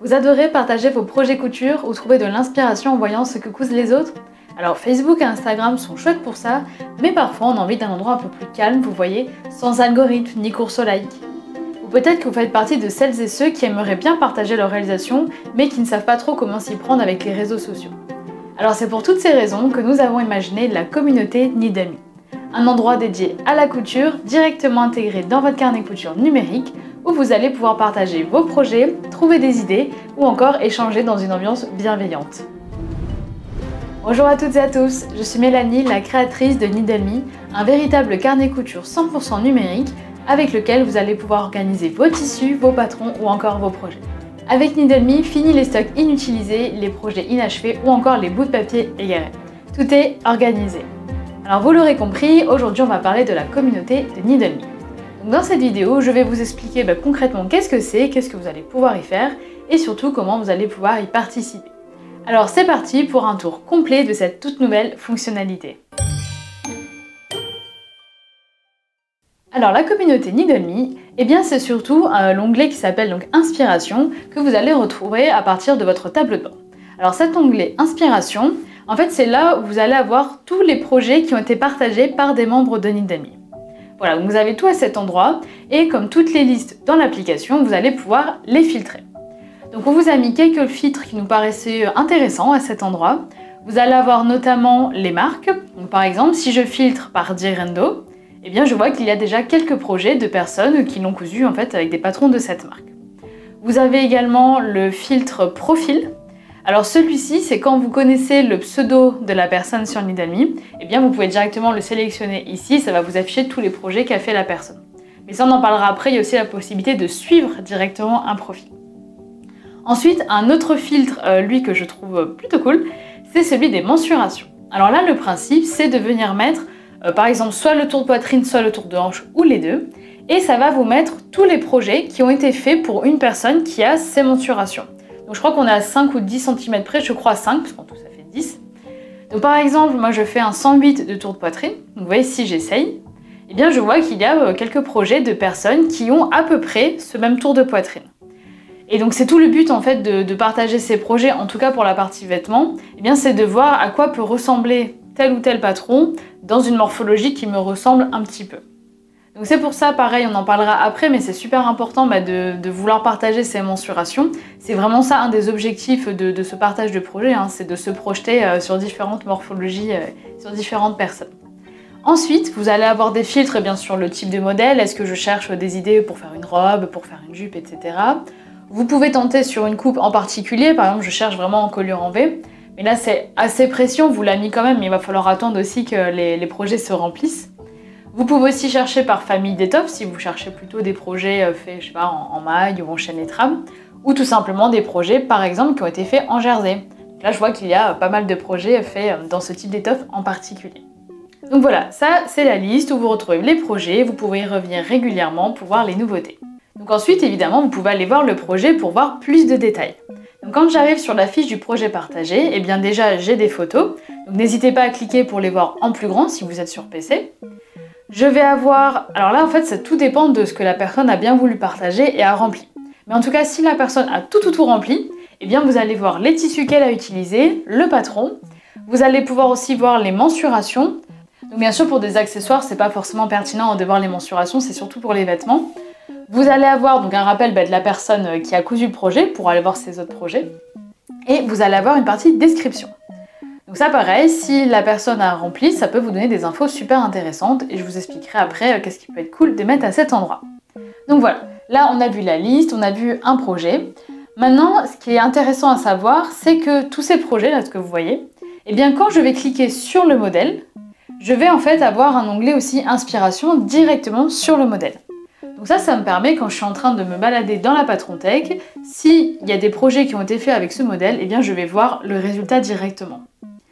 Vous adorez partager vos projets couture ou trouver de l'inspiration en voyant ce que cousent les autres? Alors Facebook et Instagram sont chouettes pour ça, mais parfois on a envie d'un endroit un peu plus calme, vous voyez, sans algorithme ni course au like. Ou peut-être que vous faites partie de celles et ceux qui aimeraient bien partager leurs réalisations, mais qui ne savent pas trop comment s'y prendre avec les réseaux sociaux. Alors c'est pour toutes ces raisons que nous avons imaginé la communauté Nidami. Un endroit dédié à la couture, directement intégré dans votre carnet couture numérique, où vous allez pouvoir partager vos projets, trouver des idées ou encore échanger dans une ambiance bienveillante. Bonjour à toutes et à tous, je suis Mélanie, la créatrice de Needle.me, un véritable carnet couture 100% numérique avec lequel vous allez pouvoir organiser vos tissus, vos patrons ou encore vos projets. Avec Needle.me, fini les stocks inutilisés, les projets inachevés ou encore les bouts de papier égarés. Tout est organisé. Alors vous l'aurez compris, aujourd'hui on va parler de la communauté de Needle.me. Dans cette vidéo, je vais vous expliquer concrètement qu'est-ce que c'est, qu'est-ce que vous allez pouvoir y faire et surtout comment vous allez pouvoir y participer. Alors c'est parti pour un tour complet de cette toute nouvelle fonctionnalité. Alors la communauté Needle.me, eh bien c'est surtout l'onglet qui s'appelle donc Inspiration que vous allez retrouver à partir de votre tableau de bord. Alors cet onglet Inspiration, en fait c'est là où vous allez avoir tous les projets qui ont été partagés par des membres de Needle.me. Voilà, donc vous avez tout à cet endroit et comme toutes les listes dans l'application, vous allez pouvoir les filtrer. Donc on vous a mis quelques filtres qui nous paraissaient intéressants à cet endroit. Vous allez avoir notamment les marques. Donc par exemple, si je filtre par Direndo, eh bien je vois qu'il y a déjà quelques projets de personnes qui l'ont cousu en fait avec des patrons de cette marque. Vous avez également le filtre profil. Alors celui-ci, c'est quand vous connaissez le pseudo de la personne sur Needle.me, eh bien vous pouvez directement le sélectionner ici, ça va vous afficher tous les projets qu'a fait la personne. Mais ça on en parlera après, il y a aussi la possibilité de suivre directement un profil. Ensuite, un autre filtre, lui que je trouve plutôt cool, c'est celui des mensurations. Alors là, le principe, c'est de venir mettre, par exemple, soit le tour de poitrine, soit le tour de hanche, ou les deux, et ça va vous mettre tous les projets qui ont été faits pour une personne qui a ces mensurations. Donc je crois qu'on est à 5 ou 10 cm près, je crois à 5, parce qu'en tout ça fait 10. Donc par exemple, moi je fais un 108 de tour de poitrine, donc vous voyez si j'essaye, eh bien je vois qu'il y a quelques projets de personnes qui ont à peu près ce même tour de poitrine. Et donc c'est tout le but en fait de partager ces projets, en tout cas pour la partie vêtements, eh bien c'est de voir à quoi peut ressembler tel ou tel patron dans une morphologie qui me ressemble un petit peu. Donc c'est pour ça, pareil, on en parlera après, mais c'est super important de vouloir partager ces mensurations. C'est vraiment ça un des objectifs de ce partage de projet, hein, c'est de se projeter sur différentes morphologies, sur différentes personnes. Ensuite, vous allez avoir des filtres bien sûr le type de modèle, est-ce que je cherche des idées pour faire une robe, pour faire une jupe, etc. Vous pouvez tenter sur une coupe en particulier, par exemple je cherche vraiment en colure en V, mais là c'est assez précis, on vous l'a mis quand même, mais il va falloir attendre aussi que les projets se remplissent. Vous pouvez aussi chercher par famille d'étoffes, si vous cherchez plutôt des projets faits, je sais pas, en maille ou en chaîne et trame, ou tout simplement des projets, par exemple, qui ont été faits en jersey. Donc là, je vois qu'il y a pas mal de projets faits dans ce type d'étoffe en particulier. Donc voilà, ça, c'est la liste où vous retrouvez les projets, vous pouvez y revenir régulièrement pour voir les nouveautés. Donc ensuite, évidemment, vous pouvez aller voir le projet pour voir plus de détails. Donc quand j'arrive sur la fiche du projet partagé, eh bien déjà, j'ai des photos, donc n'hésitez pas à cliquer pour les voir en plus grand si vous êtes sur PC. Je vais avoir... Alors là, en fait, ça tout dépend de ce que la personne a bien voulu partager et a rempli. Mais en tout cas, si la personne a tout rempli, eh bien, vous allez voir les tissus qu'elle a utilisés, le patron. Vous allez pouvoir aussi voir les mensurations. Donc bien sûr, pour des accessoires, c'est pas forcément pertinent de voir les mensurations, c'est surtout pour les vêtements. Vous allez avoir donc un rappel de la personne qui a cousu le projet pour aller voir ses autres projets. Et vous allez avoir une partie description. Donc ça pareil, si la personne a rempli, ça peut vous donner des infos super intéressantes et je vous expliquerai après qu'est-ce qui peut être cool de mettre à cet endroit. Donc voilà, là on a vu la liste, on a vu un projet. Maintenant, ce qui est intéressant à savoir, c'est que tous ces projets, là ce que vous voyez, eh bien quand je vais cliquer sur le modèle, je vais en fait avoir un onglet aussi Inspiration directement sur le modèle. Donc ça me permet, quand je suis en train de me balader dans la Patrontech, s'il y a des projets qui ont été faits avec ce modèle, eh bien je vais voir le résultat directement.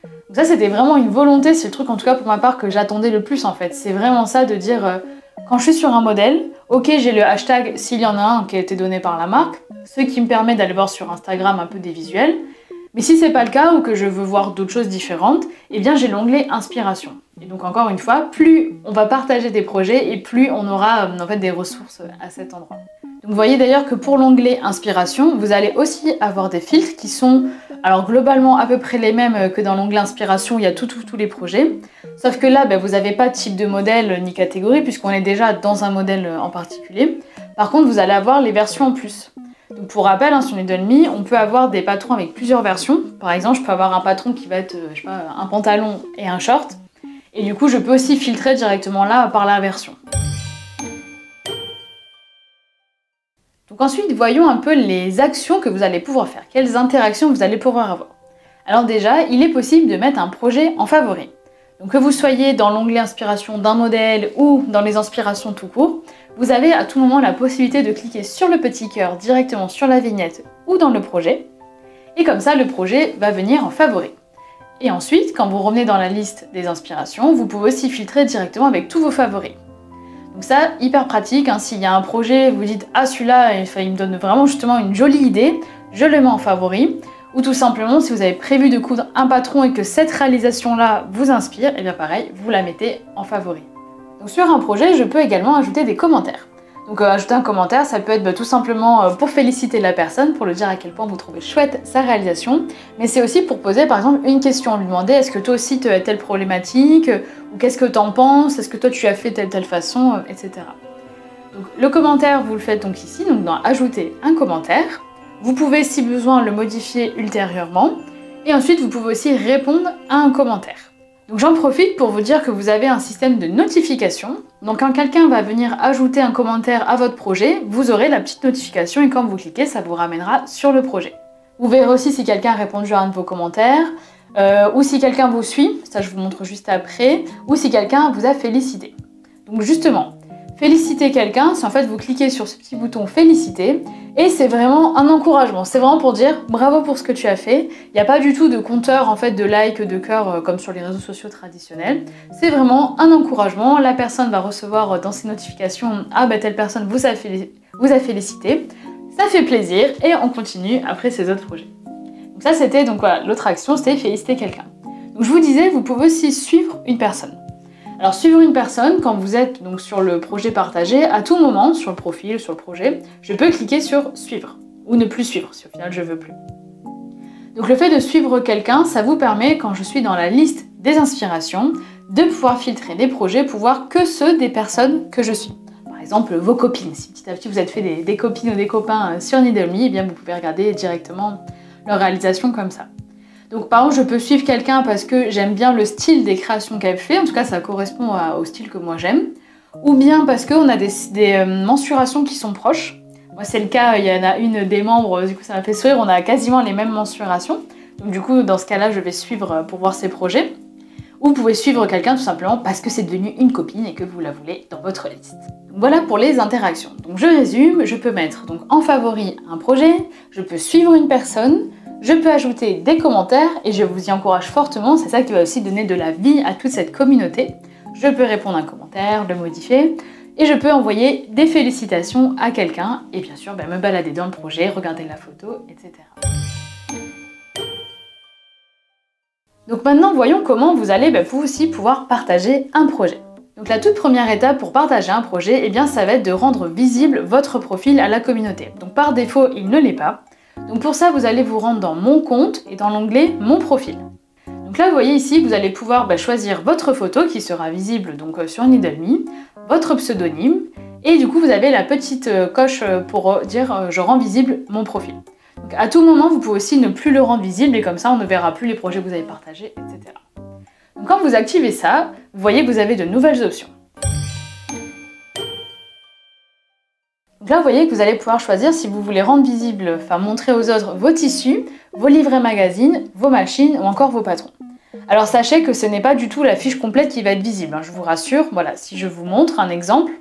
Donc ça c'était vraiment une volonté, c'est le truc en tout cas pour ma part que j'attendais le plus en fait. C'est vraiment ça de dire, quand je suis sur un modèle, ok j'ai le hashtag s'il y en a un qui a été donné par la marque, ce qui me permet d'aller voir sur Instagram un peu des visuels. Mais si c'est pas le cas ou que je veux voir d'autres choses différentes, eh bien j'ai l'onglet Inspiration. Et donc encore une fois, plus on va partager des projets et plus on aura en fait des ressources à cet endroit. Donc vous voyez d'ailleurs que pour l'onglet Inspiration, vous allez aussi avoir des filtres qui sont alors globalement à peu près les mêmes que dans l'onglet Inspiration, il y a tous les projets. Sauf que là, vous n'avez pas de type de modèle ni catégorie puisqu'on est déjà dans un modèle en particulier. Par contre, vous allez avoir les versions en plus. Donc pour rappel, sur Needle.me, on peut avoir des patrons avec plusieurs versions. Par exemple, je peux avoir un patron qui va être je sais pas, un pantalon et un short. Et du coup, je peux aussi filtrer directement là par la version. Donc ensuite, voyons un peu les actions que vous allez pouvoir faire. Quelles interactions vous allez pouvoir avoir. Alors déjà, il est possible de mettre un projet en favori. Donc que vous soyez dans l'onglet Inspiration d'un modèle ou dans les inspirations tout court, vous avez à tout moment la possibilité de cliquer sur le petit cœur directement sur la vignette ou dans le projet. Et comme ça, le projet va venir en favori. Et ensuite, quand vous revenez dans la liste des inspirations, vous pouvez aussi filtrer directement avec tous vos favoris. Donc ça, hyper pratique, s'il y a un projet, vous dites « Ah, celui-là, il me donne vraiment justement une jolie idée », je le mets en favori. Ou tout simplement, si vous avez prévu de coudre un patron et que cette réalisation-là vous inspire, et bien pareil, vous la mettez en favori. Donc sur un projet, je peux également ajouter des commentaires. Donc ajouter un commentaire, ça peut être tout simplement pour féliciter la personne, pour lui dire à quel point vous trouvez chouette sa réalisation, mais c'est aussi pour poser par exemple une question, lui demander est-ce que toi aussi tu as telle problématique, ou qu'est-ce que tu en penses, est-ce que toi tu as fait telle façon, etc. Donc le commentaire, vous le faites donc ici, donc dans ajouter un commentaire. Vous pouvez si besoin le modifier ultérieurement, et ensuite vous pouvez aussi répondre à un commentaire. Donc j'en profite pour vous dire que vous avez un système de notification. Donc quand quelqu'un va venir ajouter un commentaire à votre projet, vous aurez la petite notification et quand vous cliquez, ça vous ramènera sur le projet. Vous verrez aussi si quelqu'un a répondu à un de vos commentaires, ou si quelqu'un vous suit, ça je vous montre juste après, ou si quelqu'un vous a félicité. Donc justement, féliciter quelqu'un, c'est en fait vous cliquez sur ce petit bouton féliciter et c'est vraiment un encouragement. C'est vraiment pour dire bravo pour ce que tu as fait. Il n'y a pas du tout de compteur en fait de likes, de cœurs comme sur les réseaux sociaux traditionnels. C'est vraiment un encouragement. La personne va recevoir dans ses notifications ah telle personne vous a félicité. Ça fait plaisir et on continue après ces autres projets. Donc ça c'était donc voilà, l'autre action, c'était féliciter quelqu'un. Donc je vous disais, vous pouvez aussi suivre une personne. Alors suivre une personne, quand vous êtes donc sur le projet partagé, à tout moment, sur le profil, sur le projet, je peux cliquer sur suivre, ou ne plus suivre, si au final je veux plus. Donc le fait de suivre quelqu'un, ça vous permet, quand je suis dans la liste des inspirations, de pouvoir filtrer des projets pour voir que ceux des personnes que je suis. Par exemple, vos copines. Si petit à petit vous êtes fait des copines ou des copains sur Needle.me, eh bien vous pouvez regarder directement leur réalisation comme ça. Donc par exemple, je peux suivre quelqu'un parce que j'aime bien le style des créations qu'elle fait, en tout cas ça correspond au style que moi j'aime, ou bien parce qu'on a des mensurations qui sont proches. Moi c'est le cas, il y en a une des membres, du coup ça m'a fait sourire, on a quasiment les mêmes mensurations. Donc du coup dans ce cas-là je vais suivre pour voir ses projets. Ou vous pouvez suivre quelqu'un tout simplement parce que c'est devenu une copine et que vous la voulez dans votre liste. Donc voilà pour les interactions. Donc je résume, je peux mettre donc en favori un projet, je peux suivre une personne, je peux ajouter des commentaires et je vous y encourage fortement, c'est ça qui va aussi donner de la vie à toute cette communauté. Je peux répondre à un commentaire, le modifier et je peux envoyer des félicitations à quelqu'un et bien sûr me balader dans le projet, regarder la photo, etc. Donc maintenant voyons comment vous allez vous aussi pouvoir partager un projet. Donc la toute première étape pour partager un projet, ça va être de rendre visible votre profil à la communauté. Donc par défaut, il ne l'est pas. Donc pour ça, vous allez vous rendre dans Mon compte et dans l'onglet Mon profil. Donc là, vous voyez ici, vous allez pouvoir choisir votre photo qui sera visible donc sur Needle.me, votre pseudonyme, et du coup, vous avez la petite coche pour dire je rends visible mon profil. Donc à tout moment, vous pouvez aussi ne plus le rendre visible et comme ça, on ne verra plus les projets que vous avez partagés, etc. Donc quand vous activez ça, vous voyez que vous avez de nouvelles options. Donc là, vous voyez que vous allez pouvoir choisir si vous voulez rendre visible, montrer aux autres vos tissus, vos livrets magazines, vos machines ou encore vos patrons. Alors sachez que ce n'est pas du tout la fiche complète qui va être visible, je vous rassure. Voilà, si je vous montre un exemple,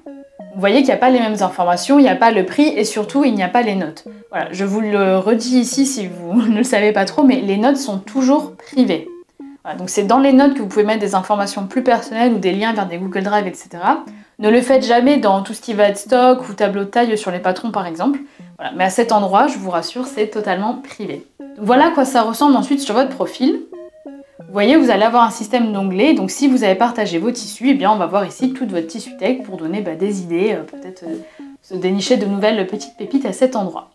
vous voyez qu'il n'y a pas les mêmes informations, il n'y a pas le prix et surtout il n'y a pas les notes. Voilà, je vous le redis ici si vous ne le savez pas trop, mais les notes sont toujours privées. Voilà, donc c'est dans les notes que vous pouvez mettre des informations plus personnelles ou des liens vers des Google Drive, etc. Ne le faites jamais dans tout ce qui va être stock ou tableau de taille sur les patrons par exemple. Voilà, mais à cet endroit, je vous rassure, c'est totalement privé. Donc voilà à quoi ça ressemble ensuite sur votre profil. Vous voyez, vous allez avoir un système d'onglets. Donc si vous avez partagé vos tissus, on va voir ici toute votre tissu tech pour donner des idées, peut-être se dénicher de nouvelles petites pépites à cet endroit.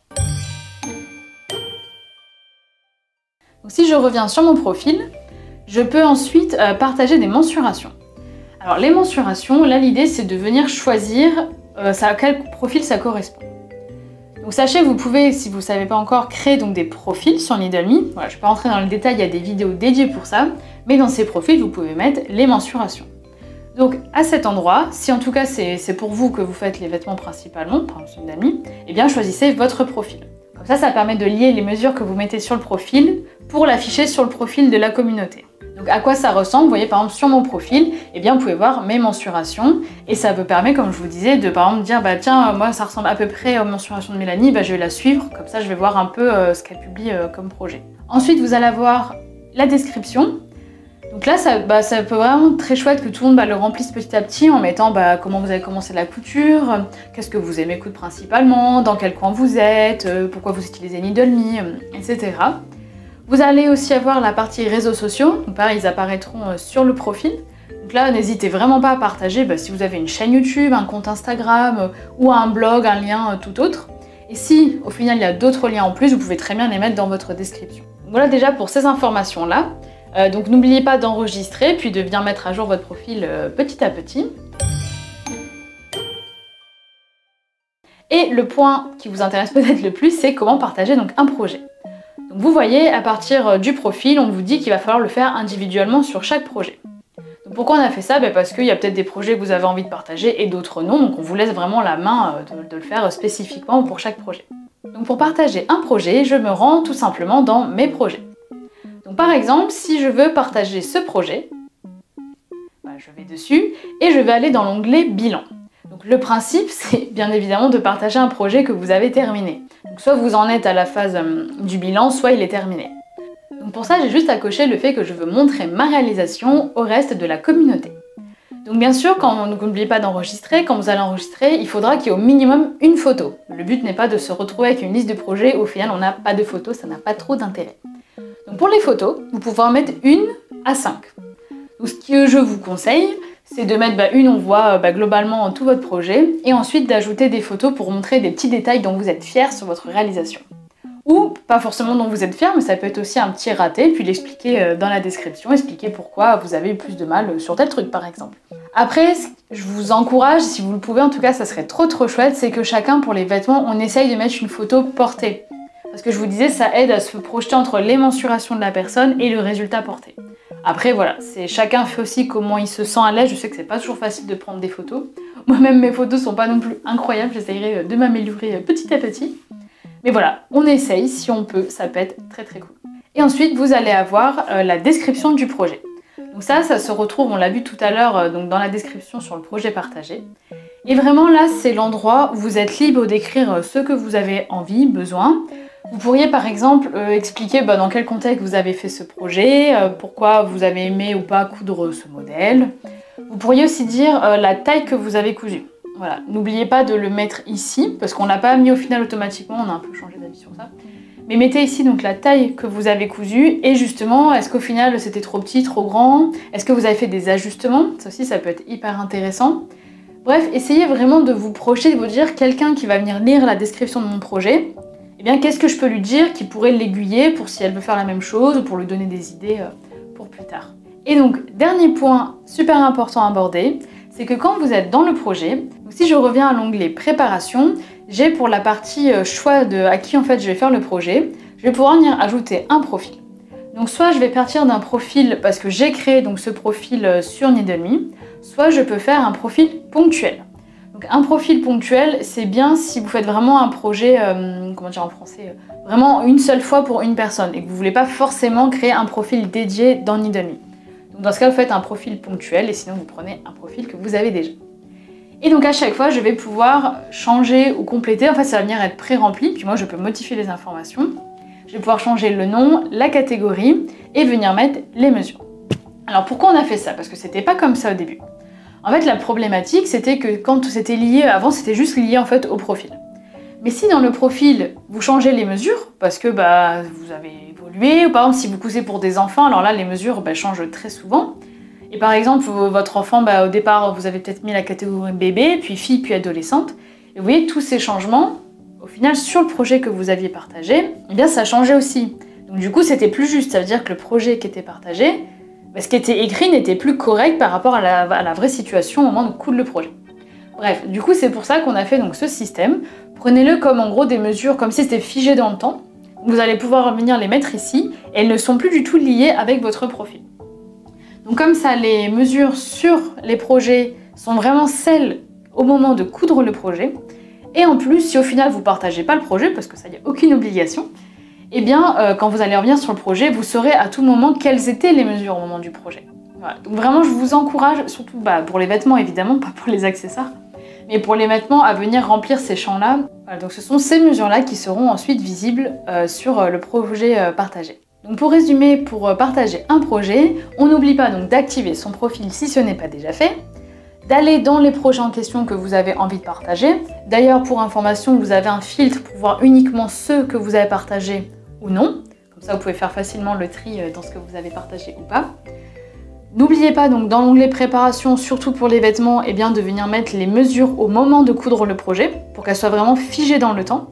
Donc, si je reviens sur mon profil, je peux ensuite partager des mensurations. Alors les mensurations, là l'idée c'est de venir choisir à quel profil ça correspond. Donc sachez que vous pouvez, si vous ne savez pas encore, créer donc des profils sur Needle.me. Voilà, je ne vais pas rentrer dans le détail, il y a des vidéos dédiées pour ça, mais dans ces profils, vous pouvez mettre les mensurations. Donc à cet endroit, si en tout cas c'est pour vous que vous faites les vêtements principalement, par exemple sur Needle.me, eh bien choisissez votre profil. Comme ça permet de lier les mesures que vous mettez sur le profil pour l'afficher sur le profil de la communauté. Donc à quoi ça ressemble? Vous voyez par exemple sur mon profil, eh bien vous pouvez voir mes mensurations et ça vous permet, comme je vous disais, de par exemple dire bah tiens moi ça ressemble à peu près aux mensurations de Mélanie, bah je vais la suivre, comme ça je vais voir un peu ce qu'elle publie comme projet. Ensuite vous allez avoir la description. Donc là ça peut vraiment être très chouette que tout le monde le remplisse petit à petit en mettant comment vous avez commencé la couture, qu'est-ce que vous aimez coudre principalement, dans quel coin vous êtes, pourquoi vous utilisez Needle.me, etc. Vous allez aussi avoir la partie réseaux sociaux, donc pareil, ils apparaîtront sur le profil. Donc là, n'hésitez vraiment pas à partager si vous avez une chaîne YouTube, un compte Instagram ou un blog, un lien tout autre. Et si au final il y a d'autres liens en plus, vous pouvez très bien les mettre dans votre description. Donc voilà déjà pour ces informations-là. Donc n'oubliez pas d'enregistrer puis de bien mettre à jour votre profil petit à petit. Et le point qui vous intéresse peut-être le plus, c'est comment partager donc un projet. Donc vous voyez, à partir du profil, on vous dit qu'il va falloir le faire individuellement sur chaque projet. Donc pourquoi on a fait ça? Parce qu'il y a peut-être des projets que vous avez envie de partager et d'autres non, donc on vous laisse vraiment la main de le faire spécifiquement pour chaque projet. Donc pour partager un projet, je me rends tout simplement dans mes projets. Donc par exemple, si je veux partager ce projet, je vais dessus et je vais aller dans l'onglet bilan. Donc le principe, c'est bien évidemment de partager un projet que vous avez terminé. Donc soit vous en êtes à la phase du bilan, soit il est terminé. Donc pour ça, j'ai juste à cocher le fait que je veux montrer ma réalisation au reste de la communauté. Donc bien sûr, n'oubliez pas d'enregistrer. Quand vous allez enregistrer, il faudra qu'il y ait au minimum une photo. Le but n'est pas de se retrouver avec une liste de projets. Au final, on n'a pas de photos, ça n'a pas trop d'intérêt. Donc pour les photos, vous pouvez en mettre 1 à 5. Donc ce que je vous conseille, c'est de mettre une, on voit globalement tout votre projet, et ensuite d'ajouter des photos pour montrer des petits détails dont vous êtes fiers sur votre réalisation. Ou, pas forcément dont vous êtes fiers, mais ça peut être aussi un petit raté, puis l'expliquer dans la description, expliquer pourquoi vous avez eu plus de mal sur tel truc par exemple. Après, je vous encourage, si vous le pouvez, en tout cas ça serait trop chouette, c'est que chacun pour les vêtements, on essaye de mettre une photo portée. Parce que je vous disais, ça aide à se projeter entre les mensurations de la personne et le résultat porté. Après voilà, chacun fait aussi comment il se sent à l'aise. Je sais que c'est pas toujours facile de prendre des photos. Moi-même mes photos sont pas non plus incroyables, j'essayerai de m'améliorer petit à petit. Mais voilà, on essaye, si on peut, ça peut être très cool. Et ensuite, vous allez avoir la description du projet. Donc ça se retrouve, on l'a vu tout à l'heure, dans la description sur le projet partagé. Et vraiment là, c'est l'endroit où vous êtes libre d'écrire ce que vous avez envie, besoin. Vous pourriez par exemple expliquer dans quel contexte vous avez fait ce projet, pourquoi vous avez aimé ou pas coudre ce modèle. Vous pourriez aussi dire la taille que vous avez cousu. Voilà, n'oubliez pas de le mettre ici, parce qu'on l'a pas mis au final automatiquement, on a un peu changé d'avis sur ça. Mais mettez ici donc la taille que vous avez cousue, et justement, est-ce qu'au final c'était trop petit, trop grand? Est-ce que vous avez fait des ajustements? Ça aussi, ça peut être hyper intéressant. Bref, essayez vraiment de vous projeter, de vous dire quelqu'un qui va venir lire la description de mon projet, eh bien qu'est-ce que je peux lui dire qui pourrait l'aiguiller pour si elle veut faire la même chose ou pour lui donner des idées pour plus tard. Et donc, dernier point super important à aborder, c'est que quand vous êtes dans le projet, donc si je reviens à l'onglet préparation, j'ai pour la partie choix à qui en fait je vais faire le projet, je vais pouvoir venir ajouter un profil. Donc soit je vais partir d'un profil parce que j'ai créé donc ce profil sur Needle.me, soit je peux faire un profil ponctuel. Donc un profil ponctuel, c'est bien si vous faites vraiment un projet, comment dire en français, vraiment une seule fois pour une personne et que vous ne voulez pas forcément créer un profil dédié dans Needle.me. Donc dans ce cas, vous faites un profil ponctuel et sinon vous prenez un profil que vous avez déjà. Et donc à chaque fois, je vais pouvoir changer ou compléter, en fait ça va venir être pré-rempli, puis moi je peux modifier les informations. Je vais pouvoir changer le nom, la catégorie et venir mettre les mesures. Alors pourquoi on a fait ça? Parce que c'était pas comme ça au début. En fait, la problématique, c'était que quand c'était lié, avant, c'était juste lié en fait au profil. Mais si dans le profil, vous changez les mesures, parce que vous avez évolué, ou par exemple, si vous cousez pour des enfants, alors là, les mesures changent très souvent. Et par exemple, votre enfant, au départ, vous avez peut-être mis la catégorie bébé, puis fille, puis adolescente. Et vous voyez, tous ces changements, au final, sur le projet que vous aviez partagé, eh bien, ça changeait aussi. Donc du coup, c'était plus juste. Ça veut dire que le projet qui était partagé, ce qui était écrit n'était plus correct par rapport à la vraie situation au moment de coudre le projet. Bref, du coup, c'est pour ça qu'on a fait donc ce système. Prenez-le comme en gros des mesures, comme si c'était figé dans le temps. Vous allez pouvoir venir les mettre ici, et elles ne sont plus du tout liées avec votre profil. Donc comme ça, les mesures sur les projets sont vraiment celles au moment de coudre le projet. Et en plus, si au final vous ne partagez pas le projet, parce que ça n'y a aucune obligation, eh bien, quand vous allez revenir sur le projet, vous saurez à tout moment quelles étaient les mesures au moment du projet. Voilà. Donc vraiment, je vous encourage, surtout pour les vêtements évidemment, pas pour les accessoires, mais pour les vêtements, à venir remplir ces champs-là. Voilà, donc ce sont ces mesures-là qui seront ensuite visibles sur le projet partagé. Donc pour résumer, pour partager un projet, on n'oublie pas donc d'activer son profil si ce n'est pas déjà fait, d'aller dans les projets en question que vous avez envie de partager. D'ailleurs, pour information, vous avez un filtre pour voir uniquement ceux que vous avez partagés ou non. Comme ça, vous pouvez faire facilement le tri dans ce que vous avez partagé ou pas. N'oubliez pas donc dans l'onglet préparation, surtout pour les vêtements, eh bien, de venir mettre les mesures au moment de coudre le projet pour qu'elles soient vraiment figées dans le temps.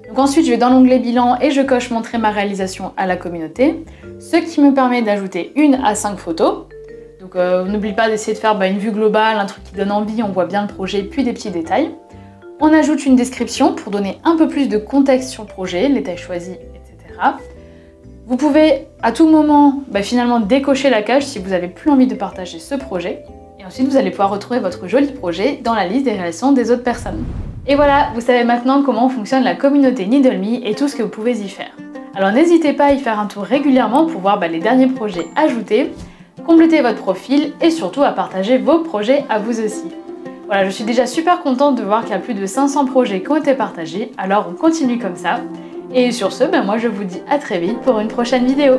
Donc ensuite, je vais dans l'onglet bilan et je coche montrer ma réalisation à la communauté, ce qui me permet d'ajouter 1 à 5 photos. Donc n'oublie pas d'essayer de faire une vue globale, un truc qui donne envie, on voit bien le projet, puis des petits détails. On ajoute une description pour donner un peu plus de contexte sur le projet, les tailles choisies, etc. Vous pouvez à tout moment finalement décocher la case si vous n'avez plus envie de partager ce projet. Et ensuite, vous allez pouvoir retrouver votre joli projet dans la liste des réalisations des autres personnes. Et voilà, vous savez maintenant comment fonctionne la communauté Needle Me et tout ce que vous pouvez y faire. Alors n'hésitez pas à y faire un tour régulièrement pour voir les derniers projets ajoutés, compléter votre profil et surtout à partager vos projets à vous aussi. Voilà, je suis déjà super contente de voir qu'il y a plus de 500 projets qui ont été partagés, alors on continue comme ça. Et sur ce, moi je vous dis à très vite pour une prochaine vidéo.